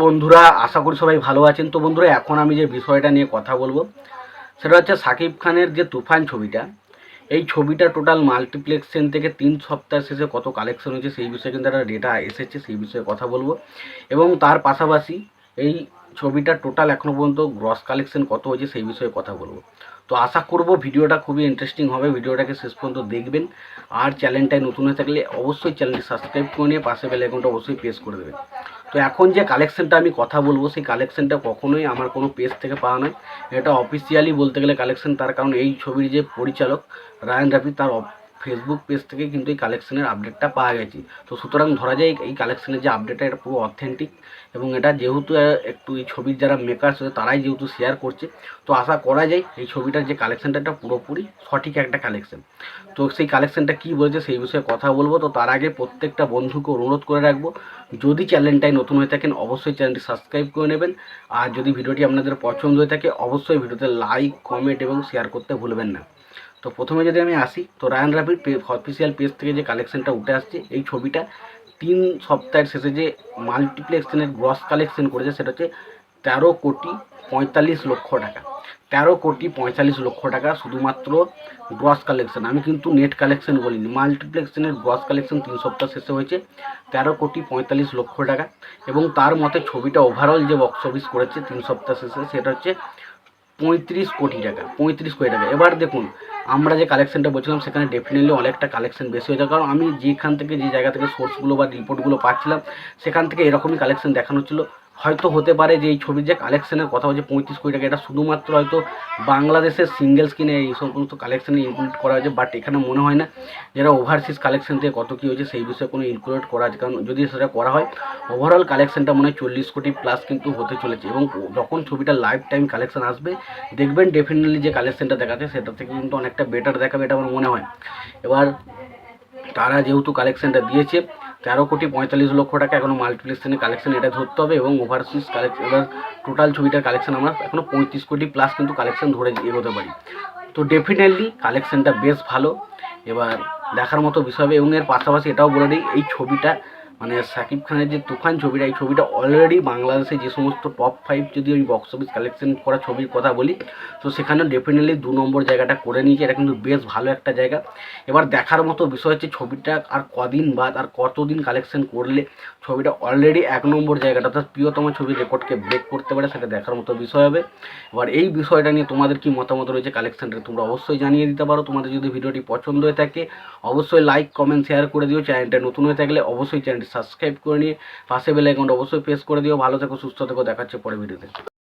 বন্ধুরা, আশা করি সবাই ভালো আছেন। তো বন্ধুরা, এখন আমি যে বিষয়টা নিয়ে কথা বলবো সেটা হচ্ছে শাকিব খানের যে তুফান ছবিটা, এই ছবিটা টোটাল মাল্টিপ্লেক্সেন থেকে 3 সপ্তাহ শেষে কত কালেকশন হয়েছে সেই বিষয়ে কিন্তু একটা ডেটা এসেছে, সেই বিষয়ে কথা বলবো। এবং তার পাশাপাশি এই ছবিটা টোটাল এখনও পর্যন্ত গ্রস কালেকশন কত হয়েছে সেই বিষয়ে কথা বলবো। তো আশা করব ভিডিওটা খুবই ইন্টারেস্টিং হবে, ভিডিওটাকে শেষ পর্যন্ত দেখবেন। আর চ্যানেলটায় নতুন হয়ে থাকলে অবশ্যই চ্যানেলটি সাবস্ক্রাইব করে নিয়ে পাশে বেল আইকনটা অবশ্যই প্রেস করে দেবেন। তো এখন যে কালেকশনটা আমি কথা বলবো সেই কালেকশনটা কখনোই আমার কোনো পেজ থেকে পাওয়া নয়, এটা অফিসিয়ালি বলতে গেলে কালেকশন। তার কারণ এই ছবির যে পরিচালক রায়ান রাফি, তার ফেসবুক পেজ থেকে কিন্তু এই কালেকশনের আপডেটটা পাওয়া গেছে। তো সুতরাং ধরা যায় এই কালেকশনের যে আপডেটটা এটা পুরো অথেন্টিক, এবং এটা যেহেতু একটু এই ছবির যারা মেকার্স আছে তারাই যেহেতু শেয়ার করছে, তো আশা করা যায় এই ছবিটার যে কালেকশনটা এটা পুরোপুরি সঠিক একটা কালেকশন। তো সেই কালেকশনটা কী বলেছে সেই বিষয়ে কথা বলবো। তো তার আগে প্রত্যেকটা বন্ধুকে অনুরোধ করে রাখবো, যদি চ্যানেলটায় নতুন হয়ে থাকেন অবশ্যই চ্যানেলটি সাবস্ক্রাইব করে নেবেন। আর যদি ভিডিওটি আপনাদের পছন্দ হয়ে থাকে অবশ্যই ভিডিওতে লাইক, কমেন্ট এবং শেয়ার করতে ভুলবেন না। তো প্রথমে যদি আমি আসি, তো রায়ান রাফির অফিসিয়াল পেজ থেকে যে কালেকশনটা উঠে আসছে, এই ছবিটা 3 সপ্তাহের শেষে যে মাল্টিপ্লেক্সের গ্রস কালেকশন করেছে সেটা হচ্ছে 13,45,00,000 টাকা। 13,45,00,000 টাকা শুধুমাত্র গ্রস কালেকশন। আমি কিন্তু নেট কালেকশন বলিনি, মাল্টিপ্লেক্সের গ্রস কালেকশন 3 সপ্তাহ শেষে হয়েছে 13,45,00,000 টাকা। এবং তার মতে ছবিটা ওভারঅল যে বক্স অফিস করেছে 3 সপ্তাহ শেষে সেটা হচ্ছে 35 কোটি টাকা। 35 কোটি টাকা। এবার দেখুন, আমরা যে কালেকশনটা বলছিলাম সেখানে ডেফিনেটলি অনেকটা কালেকশন বেশি হয়েছে, কারণ আমি যেখান থেকে যে জায়গা থেকে সোর্সগুলো বা রিপোর্টগুলো পাচ্ছিলাম সেখান থেকে এরকমই কালেকশন দেখানো ছিল। হয়তো হতে পারে যে এই ছবির যে কালেকশনের কথা হচ্ছে 35 কোটি টাকা, এটা শুধুমাত্র হয়তো বাংলাদেশের সিঙ্গেল স্ক্রিনে এই সমস্ত কালেকশানে ইনক্লুড করা হয়েছে, বাট এখানে মনে হয় না যারা ওভারসিজ কালেকশন থেকে কত কী হয়েছে সেই বিষয়ে কোনো ইনক্লুড করা আছে। কারণ যদি সেটা করা হয় ওভারঅল কালেকশনটা মনে হয় 40 কোটি প্লাস কিন্তু হতে চলেছে। এবং যখন ছবিটা লাইফ টাইম কালেকশন আসবে দেখবেন ডেফিনেটলি যে কালেকশনটা দেখাচ্ছে সেটা থেকে কিন্তু অনেকটা বেটার দেখাবে, এটা আমার মনে হয়। এবার তারা যেহেতু কালেকশনটা দিয়েছে 13,45,00,000 টাকা, এখনও মাল্টিপ্লেক্সের কালেকশন এটা ধরতে হবে, এবং ওভারসিজ কালেকশন এবার টোটাল ছবিটার কালেকশন আমরা এখনও 35 কোটি প্লাস কিন্তু কালেকশন ধরে এগোতে পারি। তো ডেফিনেটলি কালেকশনটা বেশ ভালো, এবার দেখার মতো বিষয় হবে। এবং এর পাশাপাশি এটাও বলে দিই, এই ছবিটা মানে শাকিব খানের যে তুফান ছবিটা, এই ছবিটা অলরেডি বাংলাদেশে যে সমস্ত টপ 5 যদি ওই বক্স অফিস কালেকশন করা ছবির কথা বলি, তো সেখানে ডেফিনেটলি 2 নম্বর জায়গাটা করে নিয়েছে। এটা কিন্তু বেশ ভালো একটা জায়গা। এবার দেখার মতো বিষয় হচ্ছে ছবিটা আর কদিন বাদ আর কতদিন কালেকশন করলে ছবিটা অলরেডি 1 নম্বর জায়গাটা অর্থাৎ প্রিয়তম ছবির রেকর্ডকে ব্রেক করতে পারে, সেটা দেখার মতো বিষয় হবে। এবার এই বিষয়টা নিয়ে তোমাদের কি মতামত রয়েছে কালেকশনটা তোমরা অবশ্যই জানিয়ে দিতে পারো। তোমাদের যদি ভিডিওটি পছন্দ হয়ে থাকে অবশ্যই লাইক, কমেন্ট, শেয়ার করে দিও। চ্যানেলটা নতুন হয়ে থাকলে অবশ্যই চ্যানেলটি সাবস্ক্রাইব করে নিয়ে পাশে বেল আইকনটা অবশ্যই প্রেস করে দিও। ভালো থেকো, সুস্থ থেকো, দেখাচ্ছে পরে ভিডিওতে।